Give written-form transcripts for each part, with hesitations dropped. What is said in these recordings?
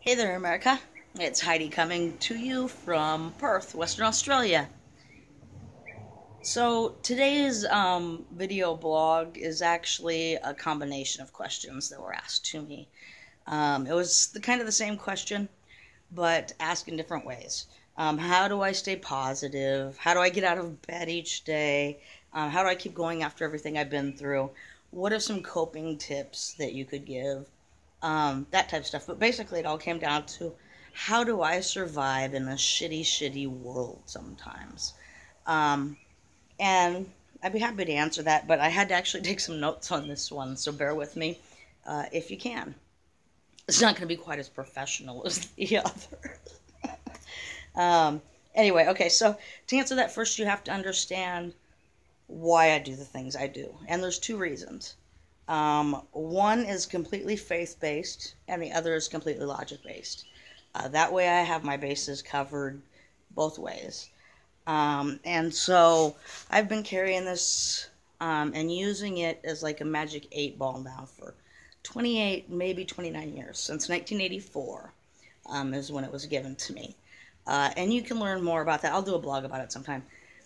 Hey there, America. It's Heidi coming to you from Perth, Western Australia. So today's video blog is actually a combination of questions that were asked to me. It was kind of the same question, but asked in different ways. How do I stay positive? How do I get out of bed each day? How do I keep going after everything I've been through? What are some coping tips that you could give? That type of stuff. But basically, it all came down to how do I survive in a shitty, shitty world sometimes? And I'd be happy to answer that, but I had to actually take some notes on this one, so bear with me if you can. It's not going to be quite as professional as the other. Anyway, okay, so to answer that first, you have to understand why I do the things I do. And there's two reasons. One is completely faith-based, and the other is completely logic-based. That way I have my bases covered both ways. And so I've been carrying this and using it as like a magic 8-ball now for 28, maybe 29 years. Since 1984 is when it was given to me. And you can learn more about that. I'll do a blog about it sometime.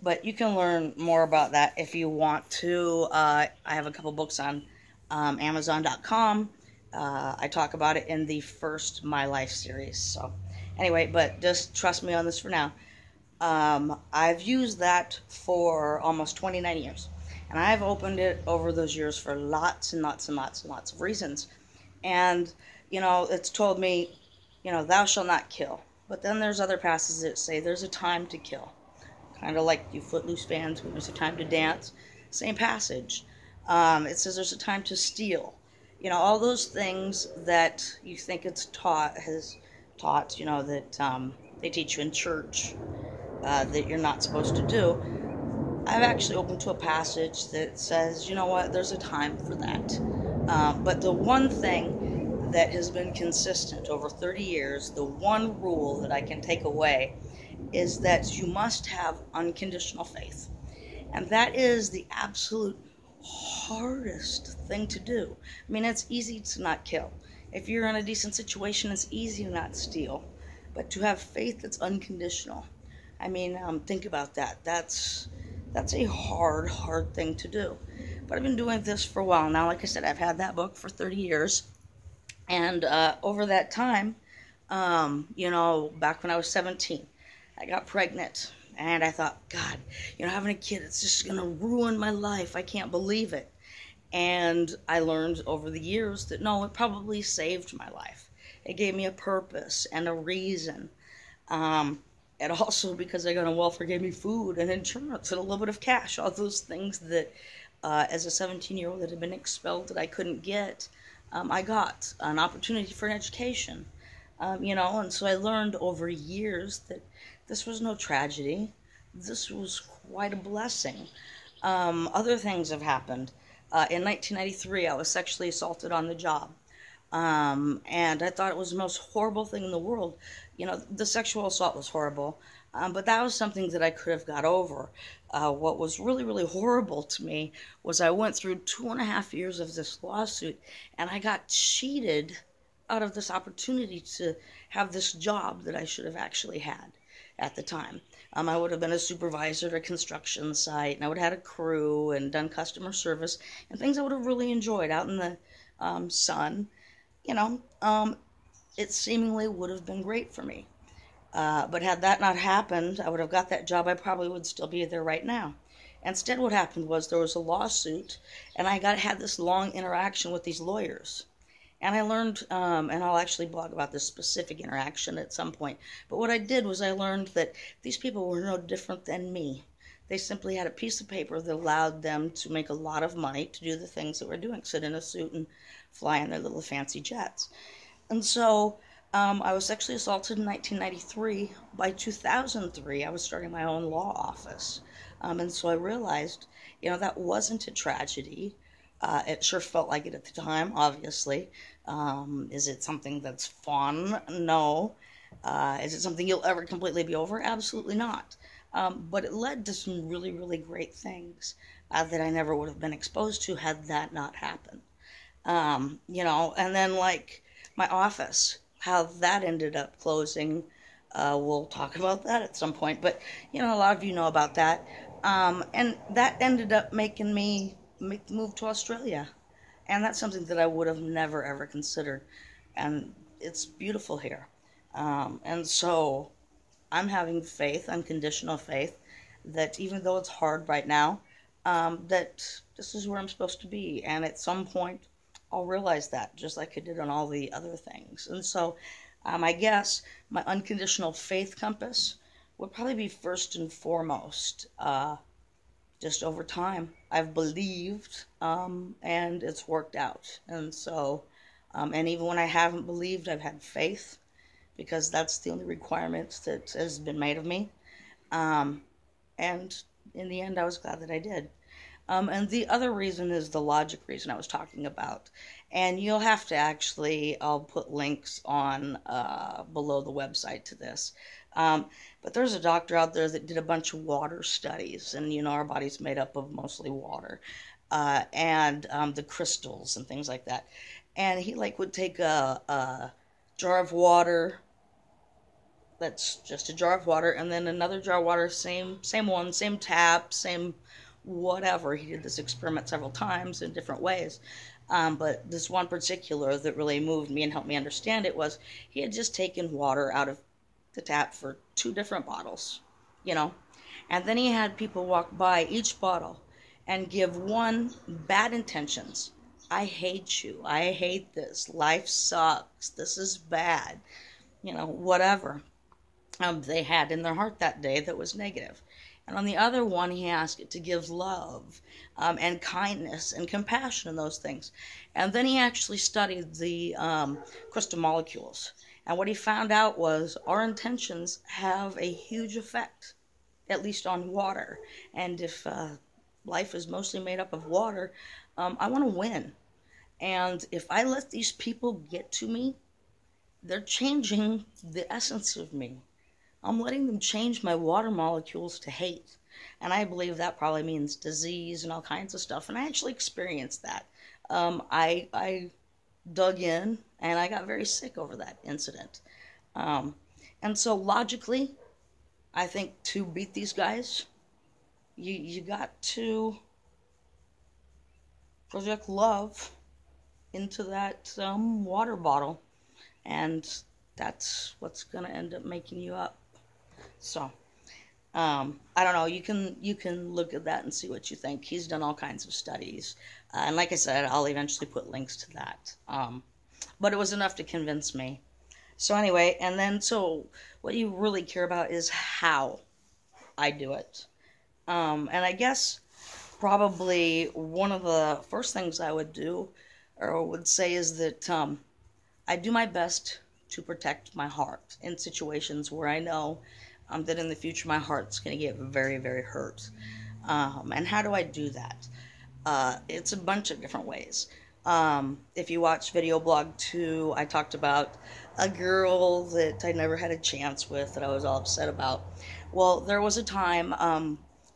But you can learn more about that if you want to. I have a couple books on Amazon.com. I talk about it in the first My Life series. So anyway, but just trust me on this for now. I've used that for almost 29 years. And I've opened it over those years for lots and lots and lots and lots of reasons. And, you know, it's told me, you know, thou shalt not kill. But then there's other passages that say there's a time to kill. Kind of like you Footloose fans when there's a time to dance. Same passage. It says there's a time to steal. You know, all those things that you think it's taught, you know, that they teach you in church that you're not supposed to do. I've actually opened to a passage that says, you know what, there's a time for that. But the one thing that has been consistent over 30 years, the one rule that I can take away, is that you must have unconditional faith. And that is the absolute hardest thing to do. I mean, it's easy to not kill. If you're in a decent situation, it's easy to not steal. But to have faith that's unconditional, I mean, think about that. That's a hard thing to do. But I've been doing this for a while now. Like I said, I've had that book for 30 years. And over that time, you know, back when I was 17, I got pregnant. And I thought, God, you know, having a kid, it's just going to ruin my life. I can't believe it. And I learned over the years that, no, it probably saved my life. It gave me a purpose and a reason. And also because I got on welfare, gave me food and insurance and a little bit of cash. All those things that, as a 17-year-old that had been expelled that I couldn't get, I got an opportunity for an education. You know, and so I learned over years that this was no tragedy. This was quite a blessing. Other things have happened. In 1993, I was sexually assaulted on the job. And I thought it was the most horrible thing in the world. You know, the sexual assault was horrible, but that was something that I could have got over. What was really horrible to me was I went through 2.5 years of this lawsuit, and I got cheated out of this opportunity to have this job that I should have actually had at the time. I would have been a supervisor at a construction site, and I would have had a crew and done customer service and things I would have really enjoyed out in the sun. You know, it seemingly would have been great for me. But had that not happened, I would have got that job. I probably would still be there right now. Instead, what happened was there was a lawsuit, and I had this long interaction with these lawyers. And I learned, and I'll actually blog about this specific interaction at some point, but what I did was I learned that these people were no different than me. They simply had a piece of paper that allowed them to make a lot of money to do the things that we're doing, sit in a suit and fly in their little fancy jets. And so I was sexually assaulted in 1993. By 2003, I was starting my own law office. And so I realized, you know, that wasn't a tragedy. It sure felt like it at the time, obviously. Is it something that's fun? No. Is it something you'll ever completely be over? Absolutely not. But it led to some really great things that I never would have been exposed to had that not happened. You know, and then like my office. how that ended up closing, we'll talk about that at some point. But, a lot of you know about that. And that ended up making me make the move to Australia. And that's something that I would have never, ever considered. And it's beautiful here. And so I'm having faith, unconditional faith, that even though it's hard right now, that this is where I'm supposed to be. And at some point, I'll realize that, just like I did on all the other things. And so I guess my unconditional faith compass would probably be first and foremost. Just over time, I've believed, and it's worked out. And so, and even when I haven't believed, I've had faith, because that's the only requirement that has been made of me. And in the end, I was glad that I did. And the other reason is the logic reason I was talking about. And you'll have to actually, I'll put links on below the website to this. But there's a doctor out there that did a bunch of water studies. And, our body's made up of mostly water. And the crystals and things like that. And he, would take a jar of water. That's just a jar of water. And then another jar of water, same one, same tap, same whatever. He did this experiment several times in different ways. But this one particular that really moved me and helped me understand it was he had just taken water out of the tap for 2 different bottles, and then he had people walk by each bottle and give one bad intentions. I hate you. I hate this. Life sucks. This is bad. Whatever they had in their heart that day that was negative. And on the other one, he asked it to give love and kindness and compassion and those things. And then he actually studied the crystal molecules. And what he found out was our intentions have a huge effect, at least on water. And if life is mostly made up of water, I want to win. And if I let these people get to me, they're changing the essence of me. I'm letting them change my water molecules to hate. And I believe that probably means disease and all kinds of stuff. And I actually experienced that. I dug in and I got very sick over that incident. And so logically, I think to beat these guys, you got to project love into that water bottle. And that's what's going to end up making you up. So, I don't know. You can look at that and see what you think. He's done all kinds of studies. And like I said, I'll eventually put links to that. But it was enough to convince me. So anyway, and then, so what you really care about is how I do it. And I guess probably one of the first things I would do, or would say, is that I do my best to protect my heart in situations where I know that in the future my heart's going to get very, very hurt. And how do I do that? It's a bunch of different ways. If you watch Video Blog 2, I talked about a girl that I never had a chance with that I was all upset about. Well, there was a time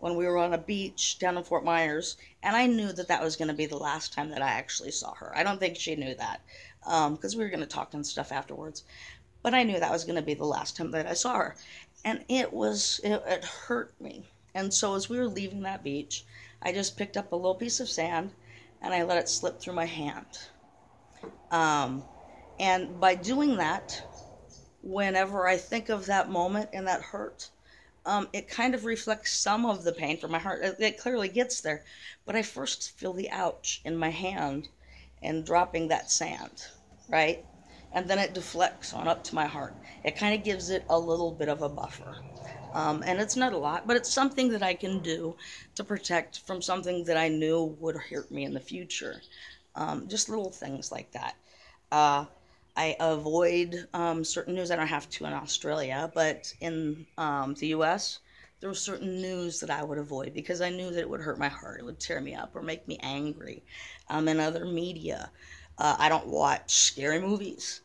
when we were on a beach down in Fort Myers, and I knew that that was going to be the last time that I actually saw her. I don't think she knew that, because we were going to talk and stuff afterwards. But I knew that was going to be the last time that I saw her. And it hurt me. And so as we were leaving that beach, I just picked up a little piece of sand and I let it slip through my hand. And by doing that, whenever I think of that moment and that hurt, it kind of reflects some of the pain from my heart. It clearly gets there. But I first feel the ouch in my hand and dropping that sand, right? And then it deflects on up to my heart. It kind of gives it a little bit of a buffer. And it's not a lot, but it's something that I can do to protect from something that I knew would hurt me in the future. Just little things like that. I avoid certain news. I don't have to in Australia, but in the U.S., there was certain news that I would avoid because I knew that it would hurt my heart. It would tear me up or make me angry. In other media, I don't watch scary movies.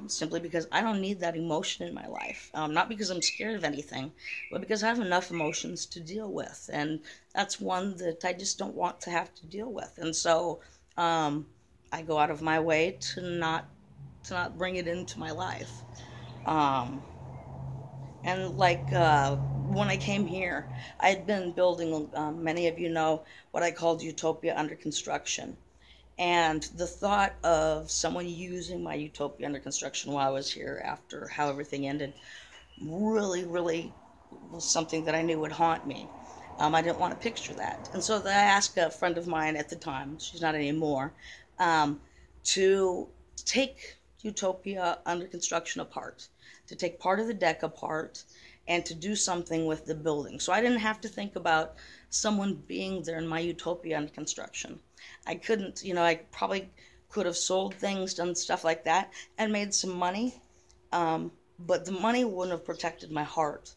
Simply because I don't need that emotion in my life. Not because I'm scared of anything, but because I have enough emotions to deal with. And that's one that I just don't want to have to deal with. And so I go out of my way to not to not bring it into my life. Um, and like when I came here, I had been building, many of you know, what I called Utopia under construction. And the thought of someone using my Utopia under construction while I was here after how everything ended really, really was something that I knew would haunt me. I didn't want to picture that. And so I asked a friend of mine at the time, she's not anymore, um, to take Utopia under construction apart, to take part of the deck apart, and to do something with the building. So I didn't have to think about someone being there in my Utopia under construction. I couldn't, I probably could have sold things, done stuff like that, and made some money. But the money wouldn't have protected my heart,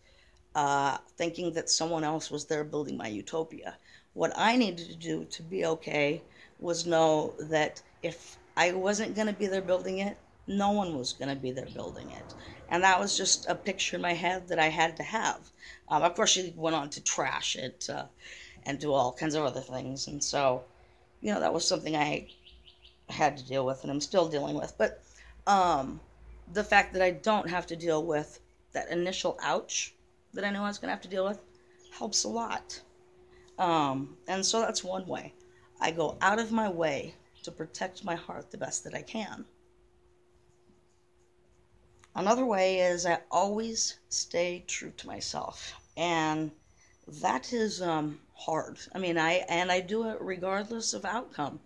thinking that someone else was there building my Utopia. What I needed to do to be okay was know that if I wasn't going to be there building it, no one was going to be there building it. And that was just a picture in my head that I had to have. Of course, she went on to trash it and do all kinds of other things. And so, that was something I had to deal with and I'm still dealing with. But the fact that I don't have to deal with that initial ouch that I knew I was going to have to deal with helps a lot. And so that's one way. I go out of my way to protect my heart the best that I can. Another way is I always stay true to myself. And that is hard. I mean, I do it regardless of outcome.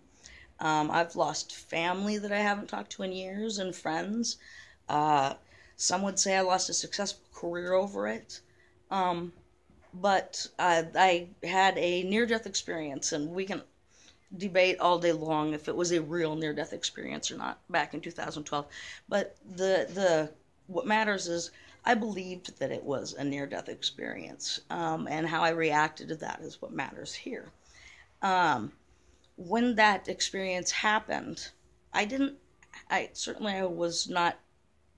I've lost family that I haven't talked to in years and friends. Some would say I lost a successful career over it. But I had a near-death experience, and we can debate all day long if it was a real near-death experience or not back in 2012. But what matters is I believed that it was a near-death experience, and how I reacted to that is what matters here. When that experience happened, I was not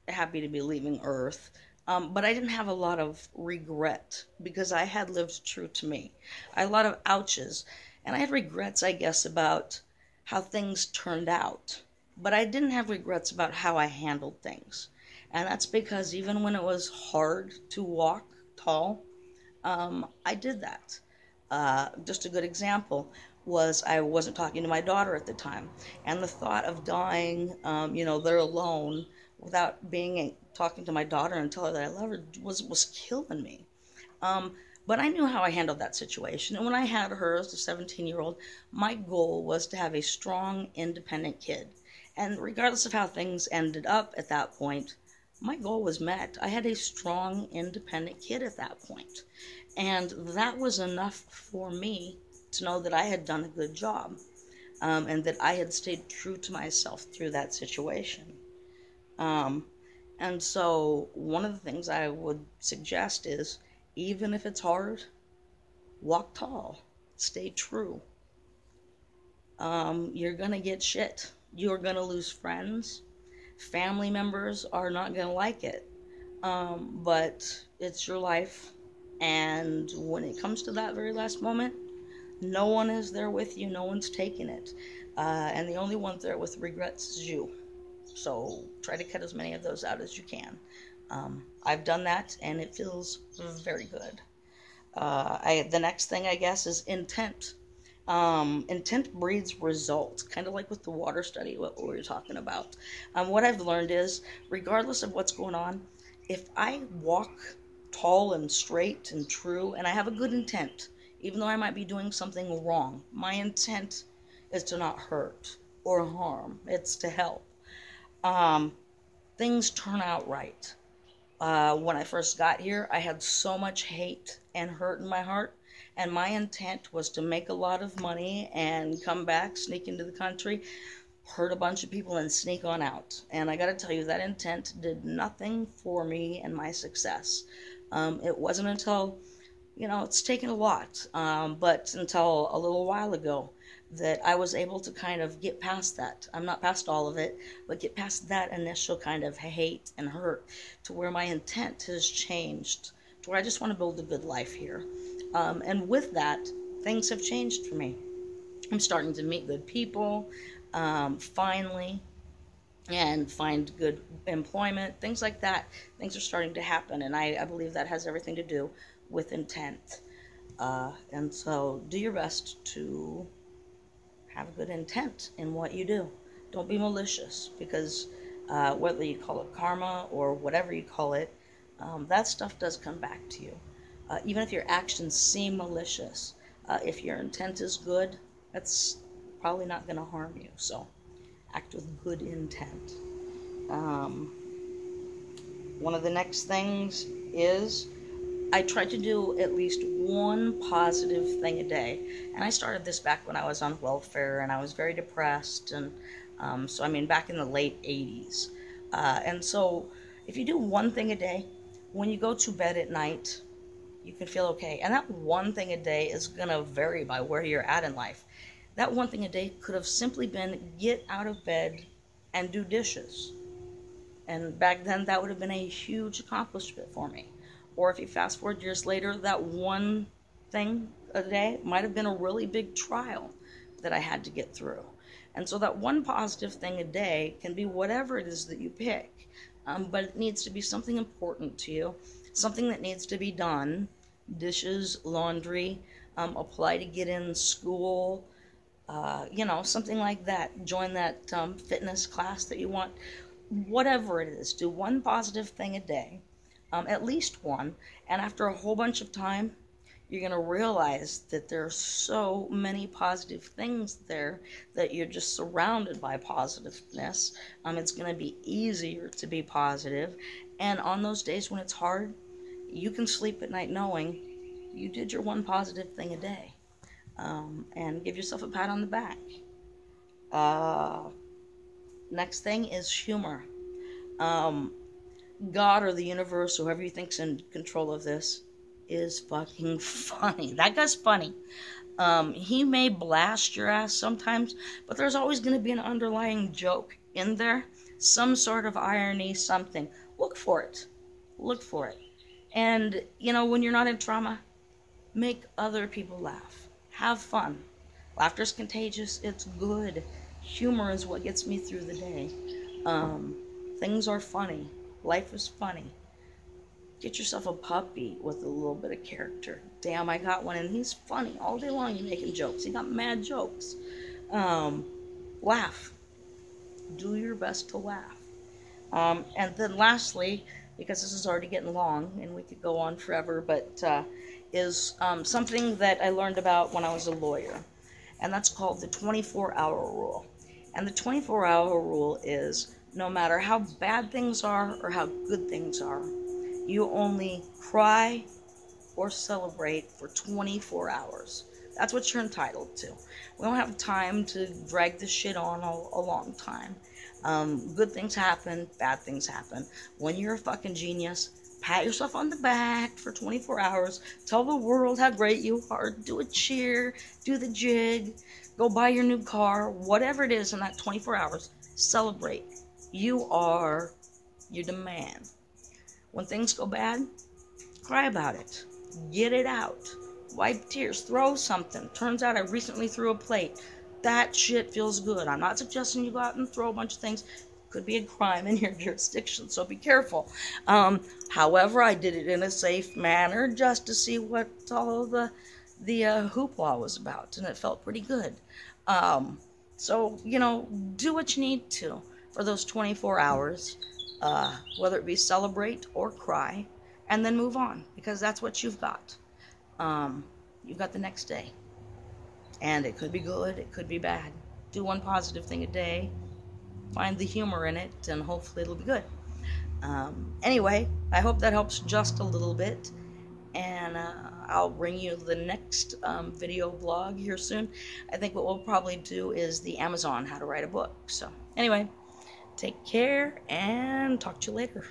happy to be leaving Earth, but I didn't have a lot of regret because I had lived true to me. I had a lot of ouches, and I had regrets, I guess, about how things turned out, but I didn't have regrets about how I handled things. And that's because even when it was hard to walk tall, I did that. Just a good example was I wasn't talking to my daughter at the time, and the thought of dying, there alone, without talking to my daughter and tell her that I love her was killing me. But I knew how I handled that situation, and when I had her as a 17-year-old, my goal was to have a strong, independent kid. And regardless of how things ended up at that point, my goal was met. I had a strong, independent kid at that point. And that was enough for me to know that I had done a good job, and that I had stayed true to myself through that situation. And so one of the things I would suggest is, even if it's hard, walk tall, stay true. You're going to get shit. You're going to lose friends. Family members are not going to like it. But it's your life. And when it comes to that very last moment, no one is there with you. No one's taking it. And the only one there with regrets is you. So try to cut as many of those out as you can. I've done that, and it feels very good. The next thing, I guess, is intent. Intent breeds results, kind of like with the water study, what we were talking about. What I've learned is, regardless of what's going on, if I walk tall and straight and true, and I have a good intent, even though I might be doing something wrong, my intent is to not hurt or harm. It's to help. Things turn out right. When I first got here, I had so much hate and hurt in my heart, and my intent was to make a lot of money and come back, sneak into the country, hurt a bunch of people, and sneak on out. And I gotta tell you, that intent did nothing for me and my success. It wasn't until, it's taken a lot, but until a little while ago, that I was able to kind of get past that. I'm not past all of it, but get past that initial kind of hate and hurt to where my intent has changed, to where I just want to build a good life here. And with that, things have changed for me. I'm starting to meet good people, finally. and find good employment, things like that. Things are starting to happen, and I believe that has everything to do with intent. And so do your best to have good intent in what you do. Don't be malicious, because whether you call it karma or whatever you call it, that stuff does come back to you. Even if your actions seem malicious, if your intent is good, that's probably not going to harm you. So act with good intent. One of the next things is I try to do at least one positive thing a day. And I started this back when I was on welfare and I was very depressed. And so, I mean, back in the late 80s. And so if you do one thing a day, when you go to bed at night, you can feel okay. And that one thing a day is going to vary by where you're at in life. That one thing a day could have simply been get out of bed and do dishes. And back then, that would have been a huge accomplishment for me. Or if you fast forward years later, that one thing a day might have been a really big trial that I had to get through. And so that one positive thing a day can be whatever it is that you pick. But it needs to be something important to you, something that needs to be done. Dishes, laundry, apply to get in school, something like that. Join that fitness class that you want. Whatever it is, do one positive thing a day, at least one, and after a whole bunch of time, you're going to realize that there are so many positive things there that you're just surrounded by positiveness. It's going to be easier to be positive, and on those days when it's hard, you can sleep at night knowing you did your one positive thing a day, and give yourself a pat on the back. Next thing is humor. God or the universe, whoever you think's in control of this, is fucking funny. That guy's funny. He may blast your ass sometimes, but there's always going to be an underlying joke in there. Some sort of irony, something. Look for it. Look for it. And, when you're not in trauma, make other people laugh. Have fun. Laughter's contagious. It's good. Humor is what gets me through the day. Things are funny. Life is funny. Get yourself a puppy with a little bit of character. Damn, I got one and he's funny. All day long he's making jokes. He got mad jokes. Laugh. Do your best to laugh. And then lastly, because this is already getting long and we could go on forever, but is something that I learned about when I was a lawyer. And that's called the 24-hour rule. And the 24-hour rule is no matter how bad things are or how good things are, you only cry or celebrate for 24 hours. That's what you're entitled to. We don't have time to drag this shit on a long time. Good things happen, bad things happen. When you're a fucking genius, pat yourself on the back for 24 hours. Tell the world how great you are. Do a cheer. Do the jig. Go buy your new car. Whatever it is in that 24 hours, celebrate. You're the man. When things go bad, cry about it. Get it out. Wipe tears. Throw something. Turns out I recently threw a plate. That shit feels good. I'm not suggesting you go out and throw a bunch of things. Could be a crime in your jurisdiction, so be careful. However, I did it in a safe manner just to see what all the hoopla was about, and it felt pretty good. So, do what you need to for those 24 hours, whether it be celebrate or cry, and then move on, because that's what you've got. You've got the next day. And it could be good, it could be bad. Do one positive thing a day. Find the humor in it, and hopefully it'll be good. Anyway, I hope that helps just a little bit. And I'll bring you the next video blog here soon. I think what we'll probably do is the Amazon How to Write a Book. So anyway, take care and talk to you later.